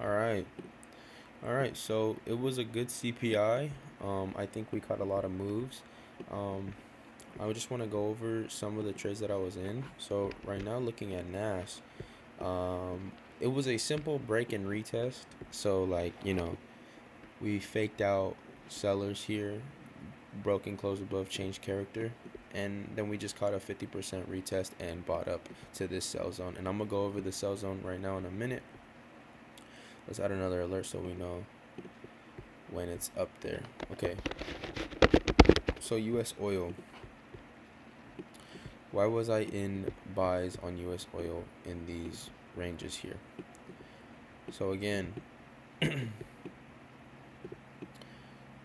All right. All right. So it was a good CPI. I think we caught a lot of moves. Um, I just want to go over some of the trades that I was in. So right now, looking at NAS, it was a simple break and retest. So we faked out sellers here, broke and closed above, changed character, and then we just caught a 50% retest and bought up to this sell zone. And I'm gonna go over the sell zone right now in a minute. Let's add another alert so we know when it's up there. Okay, so US oil. Why was I in buys on US oil in these ranges here? So again,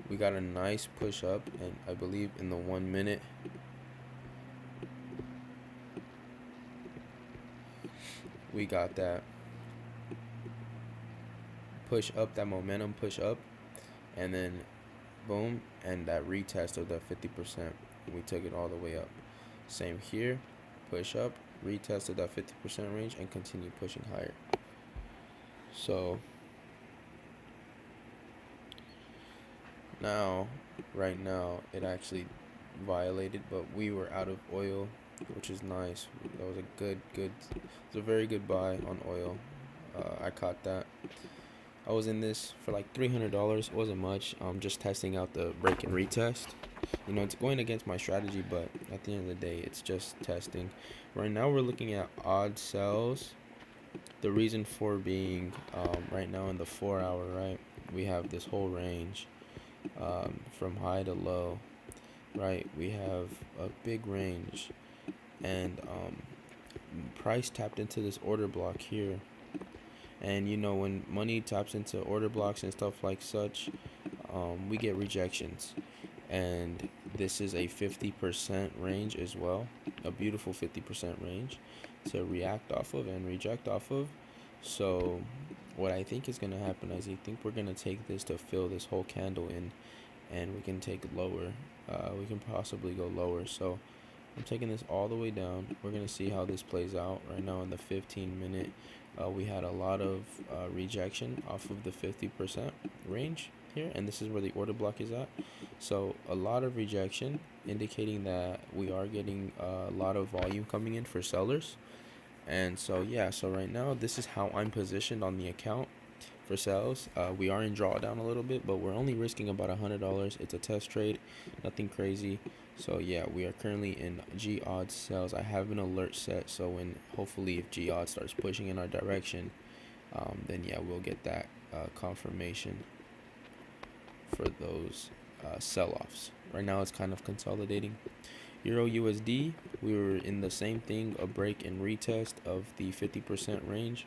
we got a nice push up, and I believe in the 1 minute we got that push up, that momentum push up, and then boom, and that retest of that 50%. We took it all the way up. Same here, push up, retested that 50% range, and continue pushing higher. So now, right now, it actually violated, but we were out of oil, which is nice. That was it was a very good buy on oil. I caught that. I was in this for like $300. It wasn't much. Just testing out the break and retest. It's going against my strategy, but at the end of the day, it's just testing. Right now, we're looking at odd sells. The reason for being right now in the 4 hour, right, we have this whole range from high to low, right? We have a big range, and price tapped into this order block here. And when money taps into order blocks and stuff like such, we get rejections. And this is a 50% range as well, a beautiful 50% range to react off of and reject off of. So what I think is going to happen is I think we're going to take this to fill this whole candle in, and we can take it lower. We can possibly go lower. So I'm taking this all the way down. We're going to see how this plays out. Right now in the 15-minute, we had a lot of rejection off of the 50% range here, and this is where the order block is at. So a lot of rejection, indicating that we are getting a lot of volume coming in for sellers. And so so right now this is how I'm positioned on the account for sales. We are in drawdown a little bit, but we're only risking about $100. It's a test trade, nothing crazy. So we are currently in G odds sales. I have an alert set, so when hopefully if G odds starts pushing in our direction, then we'll get that confirmation for those sell-offs. Right now it's kind of consolidating. Euro USD, we were in the same thing, a break and retest of the 50% range.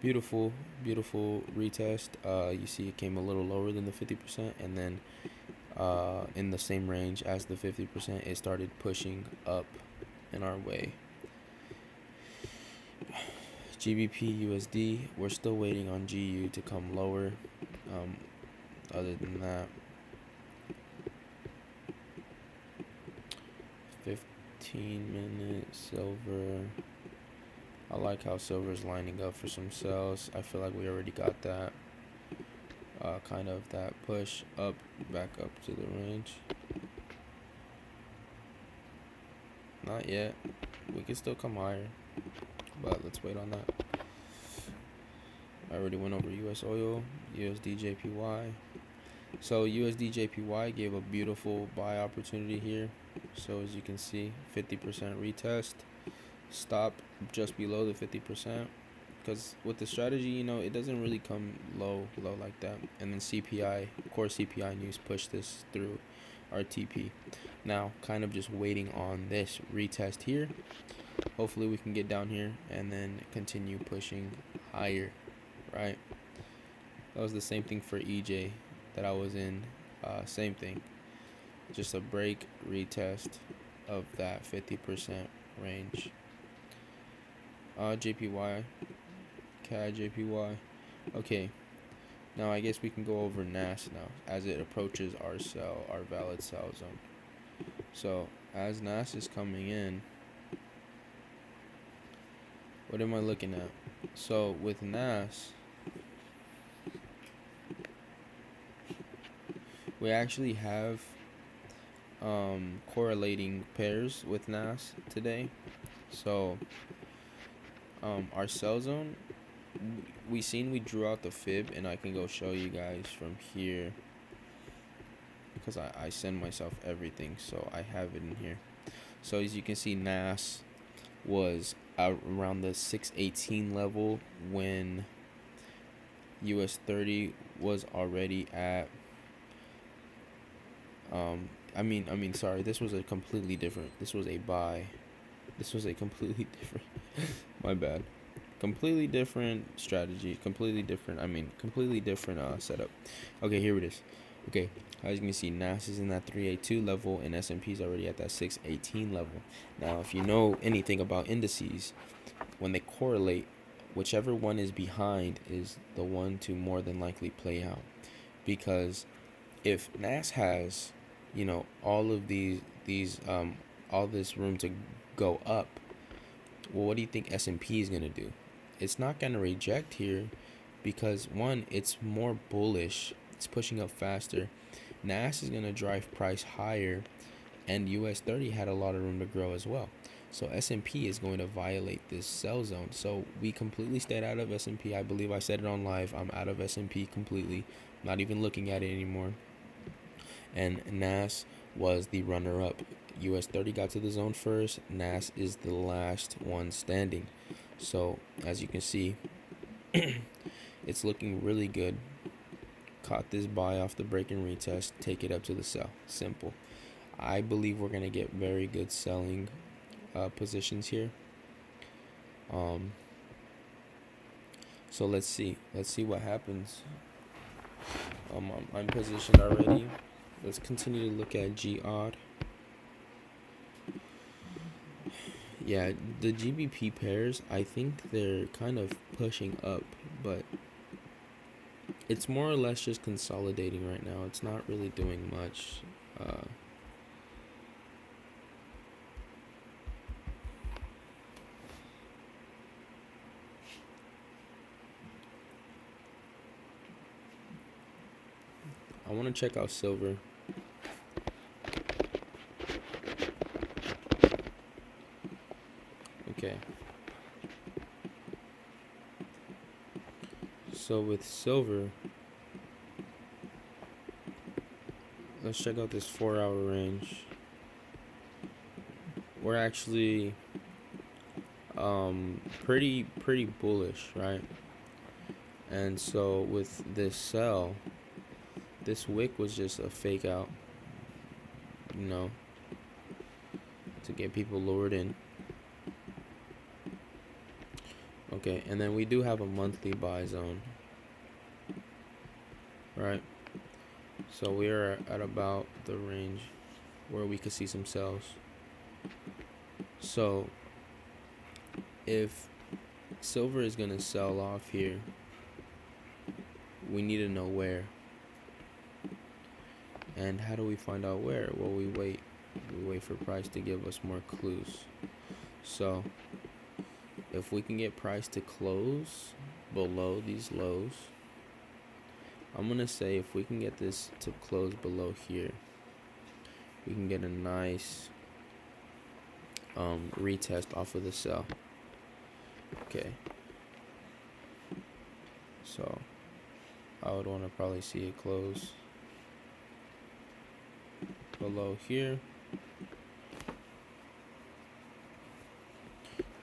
Beautiful retest. You see it came a little lower than the 50%, and then in the same range as the 50%, it started pushing up in our way. GBP USD, we're still waiting on GU to come lower. Other than that, 15-minute silver. I like how silver is lining up for some sales. I feel like we already got that kind of that push up, back up to the range. Not yet. We can still come higher, but let's wait on that. I already went over US oil, USD JPY. So USD JPY gave a beautiful buy opportunity here. So as you can see, 50% retest, stop just below the 50%. Because with the strategy, it doesn't really come low like that. And then CPI, core CPI news pushed this through RTP. Now, kind of just waiting on this retest here. Hopefully we can get down here and then continue pushing higher, right? That was the same thing for EJ that I was in. Same thing. Just a break, retest of that 50% range. JPY. CAD JPY. Okay, now I guess we can go over NAS now as it approaches our valid sell zone. So as NAS is coming in, what am I looking at? So with NAS, we actually have correlating pairs with NAS today. So our sell zone, we drew out the fib, and I can go show you guys from here because I send myself everything, so I have it in here. So as you can see, NAS was around the 618 level when US 30 was already at sorry, this was a completely different, this was a buy. This was a completely different my bad. Completely different strategy, completely different setup. Okay, here it is. Okay, as you can see, NAS is in that 382 level and S&P is already at that 618 level. Now, if you know anything about indices, when they correlate, whichever one is behind is the one to more than likely play out. Because if NAS has, all of all this room to go up, well, what do you think S&P is going to do? It's not going to reject here because, one, it's more bullish. It's pushing up faster. NAS is going to drive price higher, and US 30 had a lot of room to grow as well. So S&P is going to violate this sell zone. So we completely stayed out of S&P. I believe I said it on live. I'm out of S&P completely. Not even looking at it anymore. And NAS was the runner-up. US 30 got to the zone first. NAS is the last one standing. So as you can see, it's looking really good. Caught this buy off the break and retest. Take it up to the sell. Simple. I believe we're going to get very good selling positions here. So let's see what happens. I'm positioned already. Let's continue to look at G-Odd. Yeah, the GBP pairs, I think they're kind of pushing up, but it's more or less just consolidating right now. It's not really doing much. I want to check out silver. Okay. So with silver, let's check out this 4-hour range. We're actually pretty bullish, right? And so with this sell, this wick was just a fake out, to get people lured in. Okay, and then we do have a monthly buy zone, right? So we are at about the range where we could see some sells. So if silver is going to sell off here, we need to know where. And how do we find out where? Well, we wait for price to give us more clues. So if we can get price to close below these lows, I'm going to say if we can get this to close below here, we can get a nice retest off of the sell. Okay. So I would want to probably see it close below here,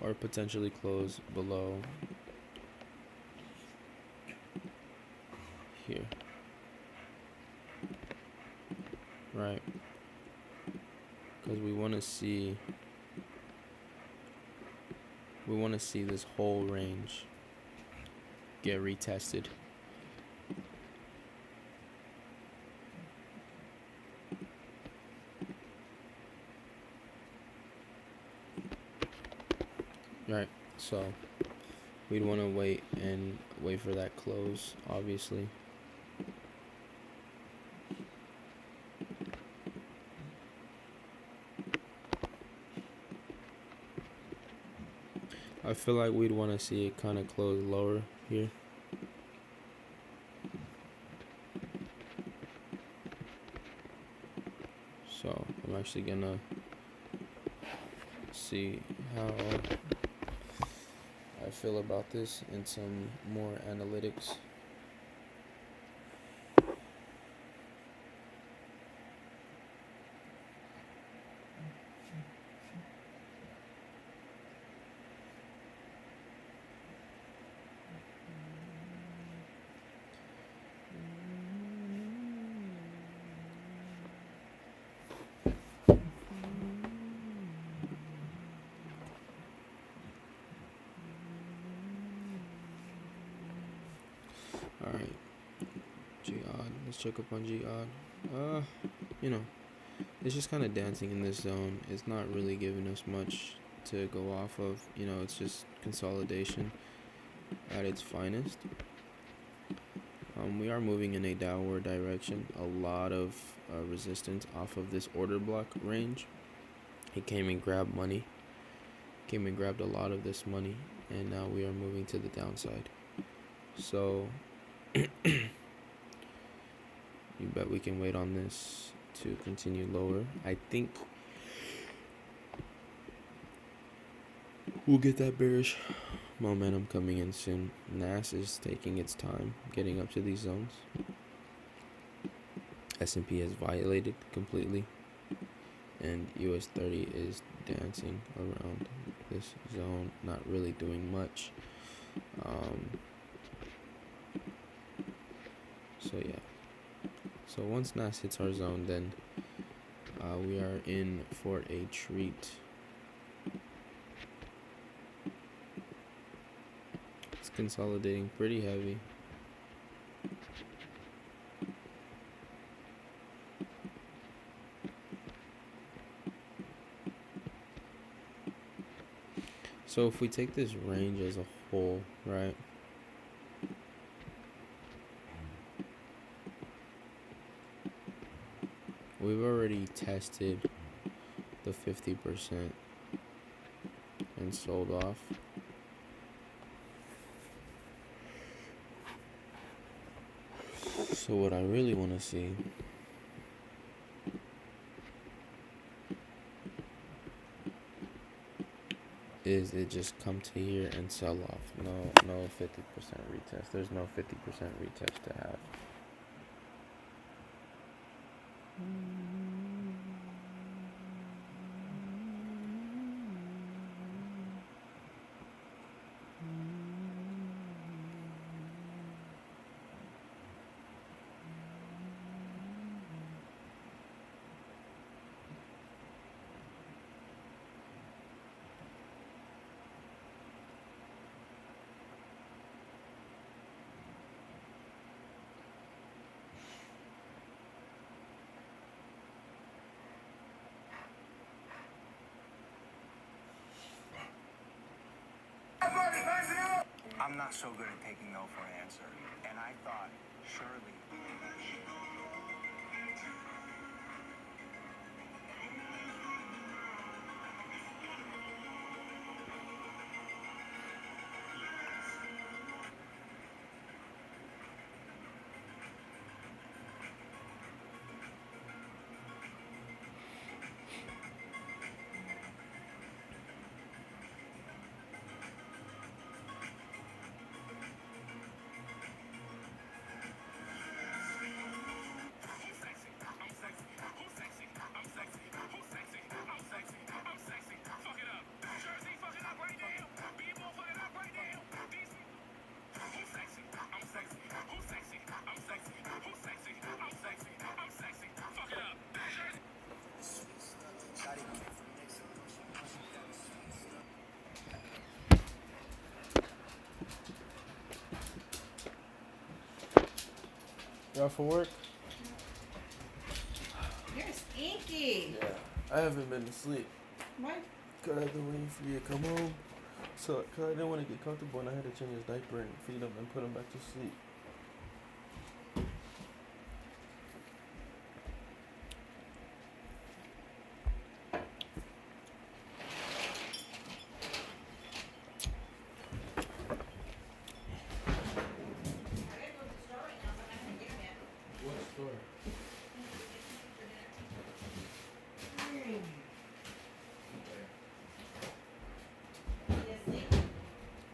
or potentially close below here, right? Because we want to see this whole range get retested. Right, so we'd want to wait for that close, obviously. feel like we'd want to see it kind of close lower here. So I'm actually gonna see how I feel about this in some more analytics. All right, G odd. Let's check up on G odd. You know, it's just kind of dancing in this zone. It's not really giving us much to go off of. You know, it's just consolidation at its finest. We are moving in a downward direction. A lot of resistance off of this order block range. It came and grabbed money. Came and grabbed a lot of this money, and now we are moving to the downside. So you bet we can wait on this to continue lower. I think we'll get that bearish momentum coming in soon. NAS is taking its time getting up to these zones. S&P has violated completely, and US 30 is dancing around this zone, not really doing much. So yeah. So once NAS hits our zone, then we are in for a treat. It's consolidating pretty heavy. So if we take this range as a whole, right? We've already tested the 50% and sold off. So what I really want to see is it just come to here and sell off. No 50% retest. There's no 50% retest to have. I'm not so good at taking no for an answer. And I thought, surely. Y'all for work? You're stinky. Yeah, I haven't been to sleep. What? Cause I've been waiting for you to come home. So, cause I didn't want to get comfortable, and I had to change his diaper and feed him and put him back to sleep.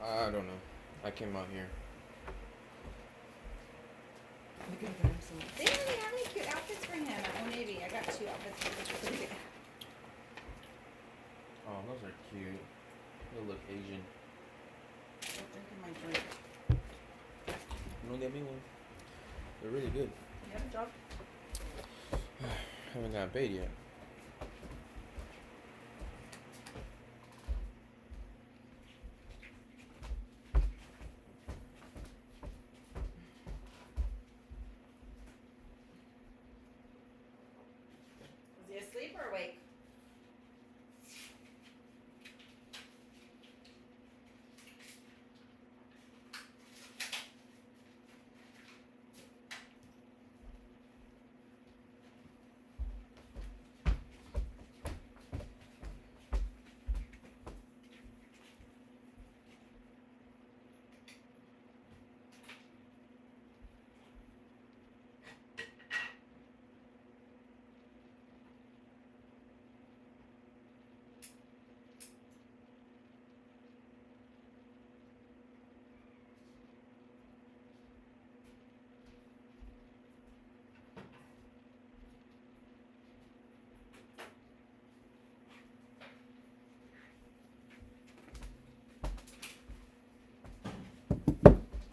I don't know. I came out here. Look at them. They don't really have any cute outfits for him at Old Navy. I got 2 outfits for him. Oh, those are cute. They look Asian. I'm drinking my drink. Don't get me one. They're really good. You have a job? Haven't gotten paid yet. Is he asleep or awake?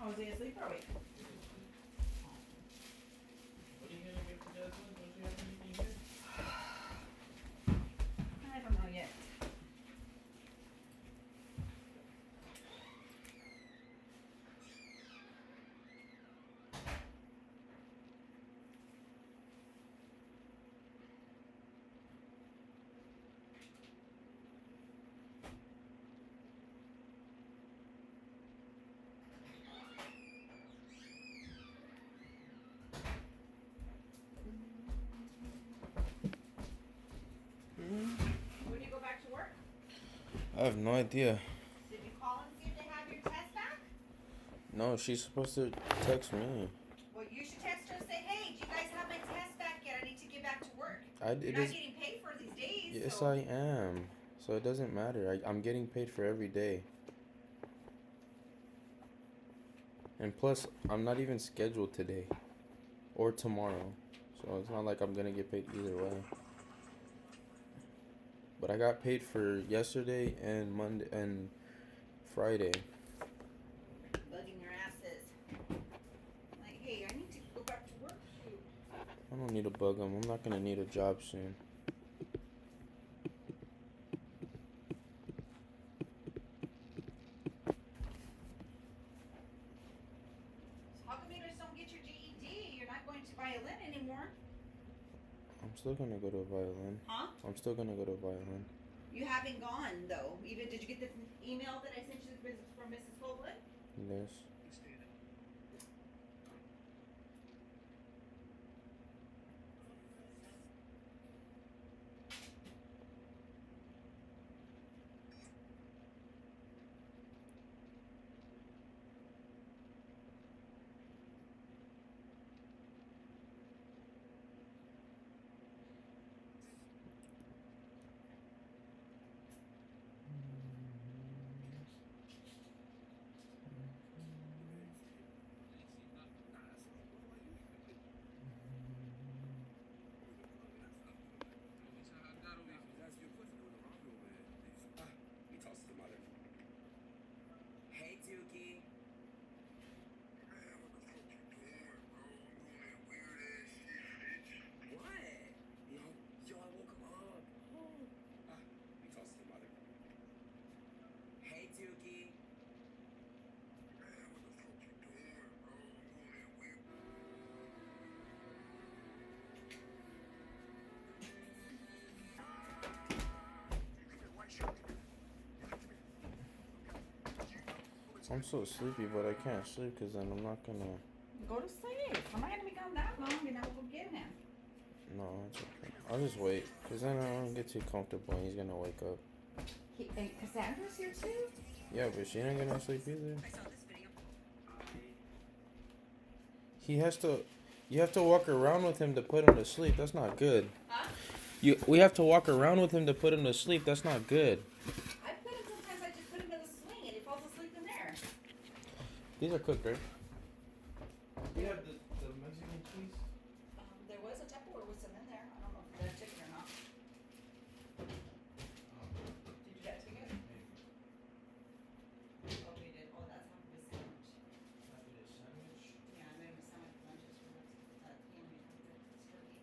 Oh, is he asleep or awake? What are you gonna get for Jasmine? Don't you have anything here? I don't know yet. When do you go back to work? I have no idea. Did you call and see if they have your test back? No, she's supposed to text me. Well, you should text her and say, hey, do you guys have my test back yet? I need to get back to work. You're You're not getting paid for these days. Yes, so. I am. So it doesn't matter. I'm getting paid for every day. And plus, I'm not even scheduled today or tomorrow. So it's not like I'm gonna get paid either way. But I got paid for yesterday and Monday and Friday. Bugging your asses. Like, hey, I need to go back to work. Shoot. I don't need to bug them. I'm not gonna need a job soon. So how come you just don't get your GED? You're not going to violin anymore. I'm still gonna go to violin. Huh? I'm still gonna go to violin. You haven't gone, though. Even did you get the email that I sent you from Mrs. Copeland? Yes. Hey, Tukey. What? Yo, I woke him up. He tossed the mother. Hey, Tukey. I'm so sleepy, but I can't sleep because then I'm not gonna. Go to sleep. I'm not going to be gone that long, and I will get him. No, it's okay. I'll just wait because then I don't get too comfortable and he's gonna wake up. And Cassandra's here, too? Yeah, but she ain't gonna sleep either. He has to. You have to walk around with him to put him to sleep. That's not good. Huh? We have to walk around with him to put him to sleep. That's not good. I put him sometimes. I just put him in the swing, and he falls asleep in there. These are cooked, right? You have the Mexican cheese? There was a Tupperware with some in there. I don't know if they're chicken or not. Did you get ticket? Oh, we did. Oh, that's half of his sandwich. Half of this sandwich. Yeah, I made him a sandwich for lunch yesterday. He only had the turkey.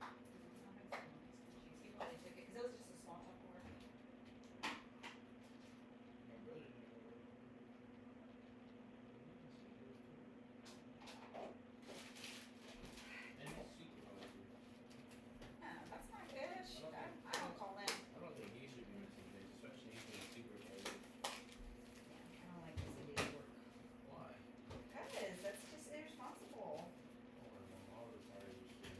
I'll have some Mexican cheese. He probably took it because it was just a small Tupperware. My brother didn't go work. And he's supervisor. That's not good. I don't think- I don't call in. I don't think he should be missing days, especially if he's a supervisor. Yeah, I don't like missing days of work. Why? Because that's just irresponsible. Oh, I'll retire this year.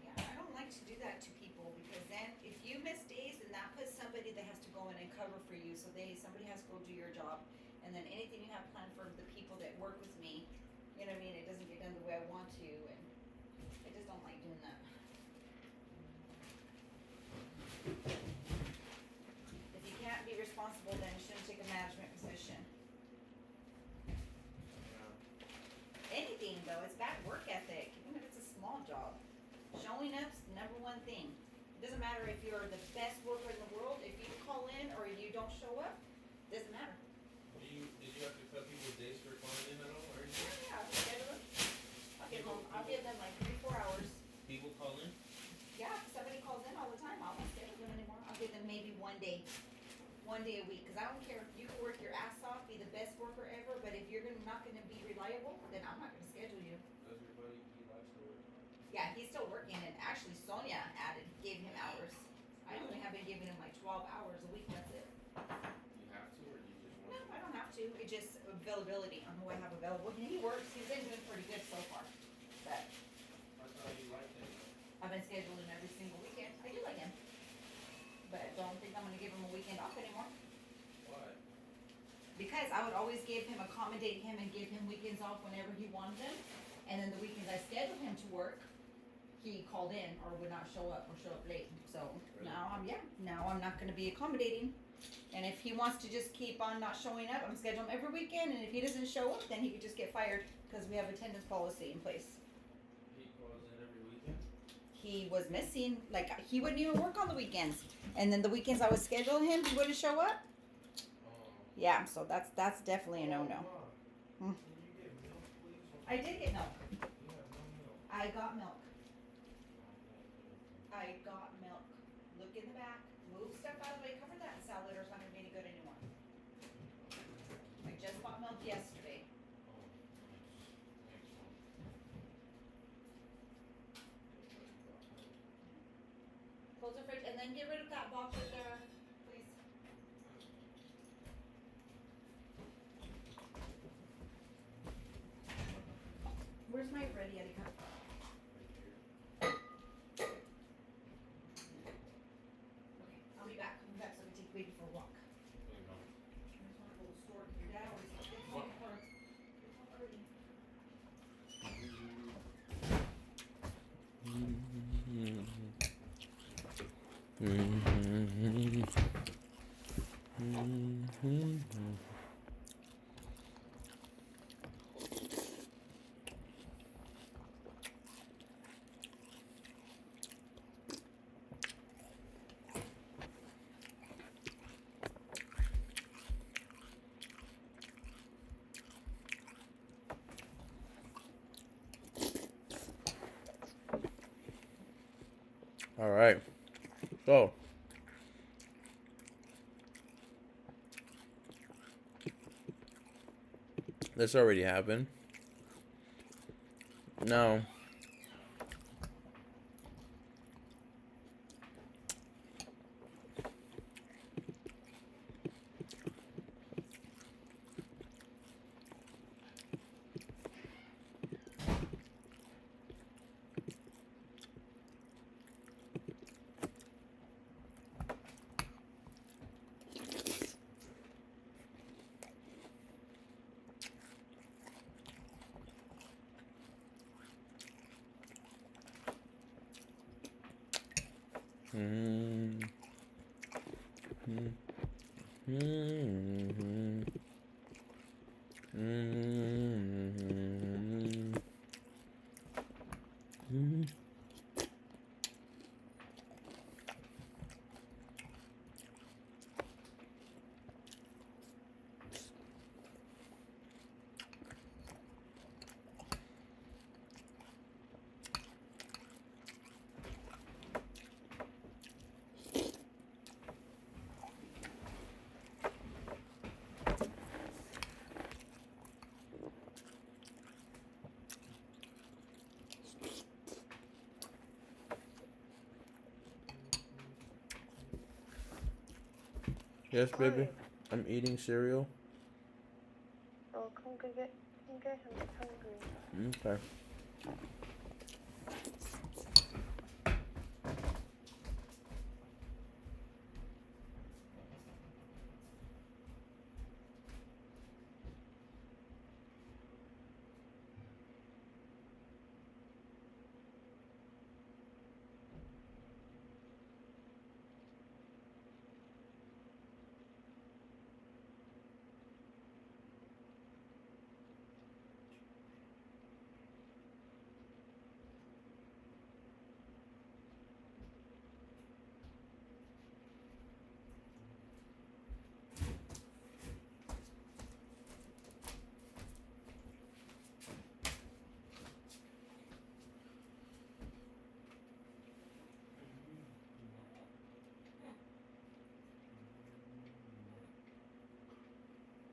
Yeah, I don't like to do that to people because then if you miss days, then that puts somebody that has to go in and cover for you. So somebody has to go do your job, and then anything you have planned for the people that work with me, you know what I mean? It doesn't get done the way I want to, and I just don't like doing that. If you can't be responsible, then you shouldn't take a management position. Yeah. Anything though, it's bad work ethic, even if it's a small job. Showing up's the number one thing. It doesn't matter if you're the best worker in the world, if you call in or you don't show up, doesn't matter. Did you have to cut people's days for calling in at all or anything? Yeah, I'll schedule them. I'll give them like 3-4 hours. People call in? Yeah, if somebody calls in all the time, I won't schedule them anymore. I'll give them maybe one day a week, cause I don't care if you can work your ass off, be the best worker ever, but if you're not gonna be reliable, then I'm not gonna schedule you. Does your buddy, he likes to work? Yeah, he's still working, and actually Sonia gave him hours. I only have been giving him like 12 hours a week, that's it. You have to or you just No, want to? I don't have to, it's just availability on who I have available. And he works, he's been doing pretty good so far. But I thought you liked him. I've been scheduling every single weekend. I do like him. But I don't think I'm gonna give him a weekend off anymore. Why? Because I would always accommodate him and give him weekends off whenever he wanted them. And then the weekends I scheduled him to work, he called in or would not show up or show up late. So Really? now I'm not gonna be accommodating. And if he wants to just keep on not showing up, I'm scheduling him every weekend. And if he doesn't show up, then he could just get fired because we have attendance policy in place. He calls in every weekend? He was missing, like he wouldn't even work on the weekends. And then the weekends I was scheduling him, he wouldn't show up. Oh. Yeah, so that's definitely a no-no. Mom, Hmm. Can you get milk, please? I did get milk. You have no milk. I got milk. I got milk. Look in the back. Move stuff out of the way. Cover that salad or it's not gonna be any good anymore. I just bought milk yesterday. Oh, nice. Thanks, Mom. Close the fridge and then get rid of that box right there, please. Where's my red Yeti cup? Okay, I'll be back. I'll be back so I can take baby for a walk. Wait, Mom. I just wanna go to the store. Your dad always gets home early. All right. So this already happened. Now, Yes, baby. Hi. I'm eating cereal. Oh, come get him. He's hungry. Okay.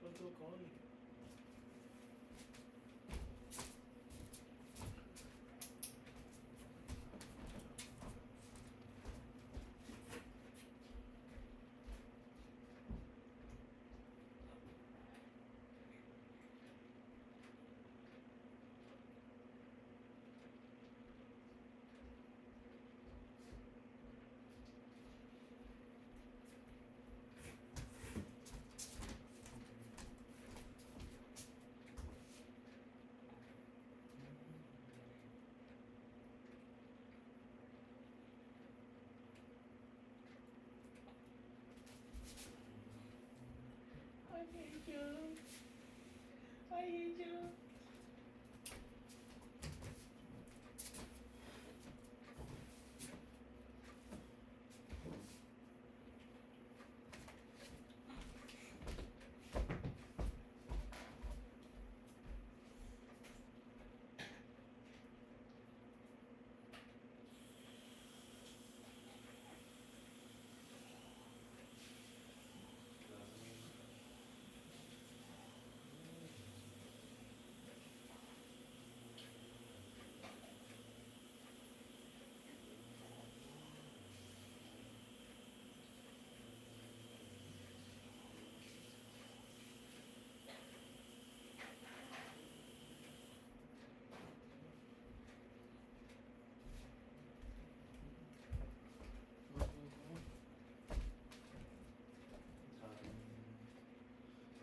What's so calling? I hate you. I hate you.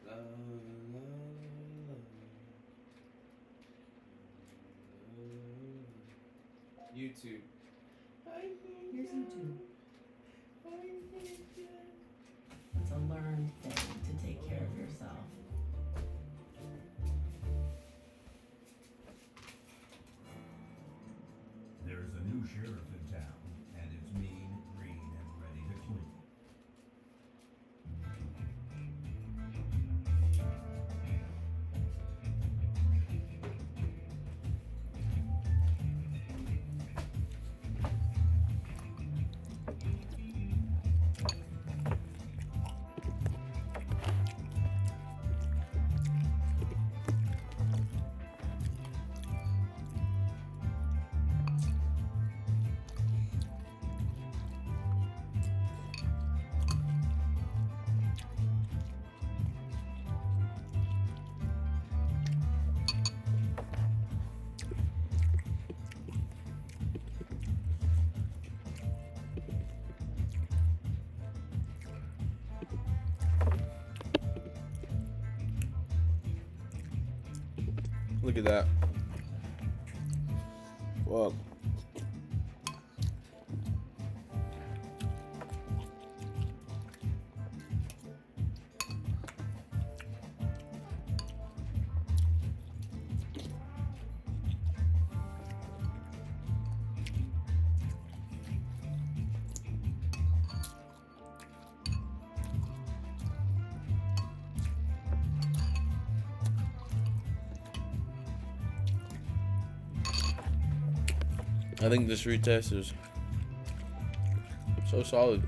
La, la, la, la. YouTube. I hate Here's you. YouTube. I hate you. It's a learned thing to take care of yourself. There's a new sheriff in town, and it's mean, green, and ready to clean. Look at that. Fuck. I think this retest is so solid.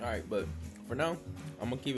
All right, but for now, I'm gonna keep